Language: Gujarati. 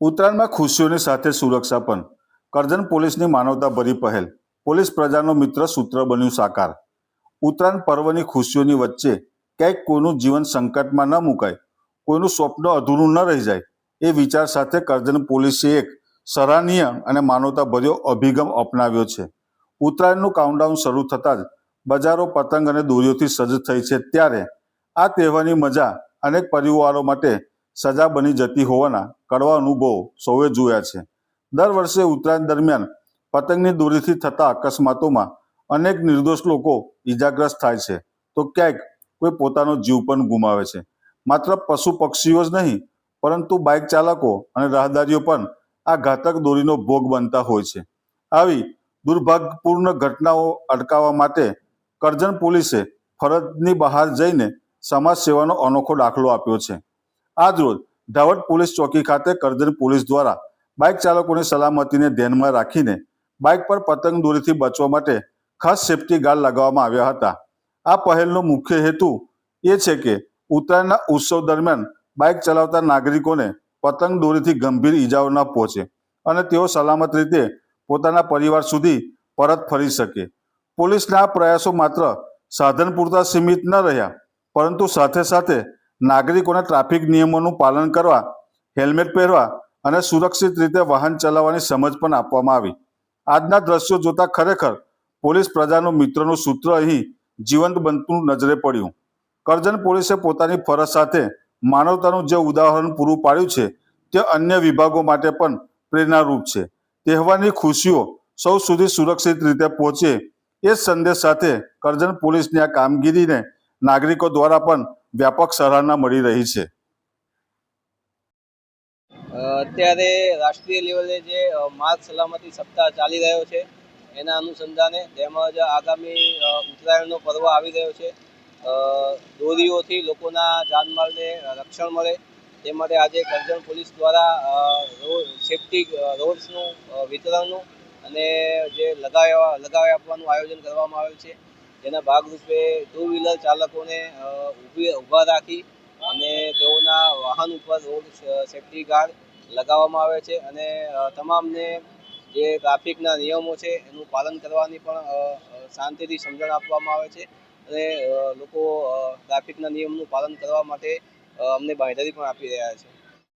ઉત્તરાયણમાં ખુશીઓની સાથે સુરક્ષા પણ. કરજણ પોલીસની માનવતાભરી પહેલ. પોલીસ પ્રજાનો મિત્ર સૂત્ર બન્યું સાકાર. ઉત્તરાયણ પર્વની ખુશીઓની વચ્ચે ક્યાંક કોઈનું જીવન સંકટમાં ન મુકાય, કોઈનું સ્વપ્ન અધૂરું ન રહી જાય, એ વિચાર સાથે કરજણ પોલીસે એક સરાહનીય અને માનવતાભર્યો અભિગમ અપનાવ્યો છે. ઉત્તરાયણનું કાઉન્ટડાઉન શરૂ થતાં જ બજારો પતંગ અને દોરીઓથી સજ્જ થઈ છે, ત્યારે આ તહેવારની મજા અનેક પરિવારો માટે સજા બની જતી હોવાના કડવા અનુભવો સૌએ જોયા છે. દર વર્ષે ઉત્તરાયણ દરમિયાન પતંગની દોરીથી થતા અકસ્માતોમાં અનેક નિર્દોષ લોકો ઈજાગ્રસ્ત થાય છે, તો ક્યાંક કોઈ પોતાનો જીવ પણ ગુમાવે છે. માત્ર પશુ પક્ષીઓ જ નહીં, પરંતુ બાઇક ચાલકો અને રાહદારીઓ પણ આ ઘાતક દોરીનો ભોગ બનતા હોય છે. આવી દુર્ભાગ્યપૂર્ણ ઘટનાઓ અટકાવવા માટે કરજણ પોલીસે ફરજની બહાર જઈને સમાજ સેવાનો અનોખો દાખલો આપ્યો છે. આજરોજ ધાવડ પોલીસ ચોકી ખાતે કરજણ પોલીસ દ્વારા બાઇક ચાલકોની સલામતીને ધ્યાનમાં રાખીને બાઇક પર પતંગ દોરીથી બચવા માટે ખાસ સેફટી ગાર્ડ લગાવવામાં આવ્યા હતા. આ પહેલનો મુખ્ય હેતુ એ છે કે ઉત્તરાયણના ઉત્સવ દરમિયાન બાઇક ચલાવતા નાગરિકોને પતંગ દોરીથી ગંભીર ઈજાઓ ન પહોંચે અને તેઓ સલામત રીતે પોતાના પરિવાર સુધી પરત ફરી શકે. પોલીસના આ પ્રયાસો માત્ર સાધન પૂરતા સીમિત ન રહ્યા, પરંતુ સાથે સાથે નાગરિકોને ટ્રાફિક નિયમોનું પાલન કરવા, હેલ્મેટ પહેરવા અને સુરક્ષિત રીતે વાહન ચલાવવાની સમજ પણ આપવામાં આવી. આજના દ્રશ્યો જોતા ખરેખર પોલીસ પ્રજાનો મિત્રનું સૂત્ર અહીં જીવંત બનતું નજરે પડ્યું. કરજણ પોલીસે પોતાની ફરજ સાથે માનવતાનું જે ઉદાહરણ પૂરું પાડ્યું છે, તે અન્ય વિભાગો માટે પણ પ્રેરણારૂપ છે. તહેવારની ખુશીઓ સૌ સુધી સુરક્ષિત રીતે પહોંચે, એ સંદેશ સાથે કરજણ પોલીસની આ કામગીરીને નાગરિકો દ્વારા પણ વ્યાપક સરાહના મળી રહી છે. અત્યારે રાષ્ટ્રીય લેવલે જે માર્ગ સલામતી સપ્તાહ ચાલી રહ્યો છે, એના અનુસંધાને તેમજ આગામી ઉત્તરાયણનો પર્વ આવી રહ્યો છે, દોરીઓથી લોકોના જાનમાલને રક્ષણ મળે તે માટે આજે કરજણ પોલીસ દ્વારા સેફટી રોડ્સનું વિતરણનું અને જે લગાવી આપવાનું આયોજન કરવામાં આવ્યું છે. જેના ભાગરૂપે ટુ વ્હીલર ચાલકોને ઊભા રાખી અને તેઓના વાહન ઉપર રોડ સેફટી ગાર્ડ લગાવવામાં આવે છે અને તમામને જે ટ્રાફિકના નિયમો છે એનું પાલન કરવાની પણ શાંતિથી સમજણ આપવામાં આવે છે અને લોકો ટ્રાફિકના નિયમનું પાલન કરવા માટે અમને બાંયધરી પણ આપી રહ્યા છે.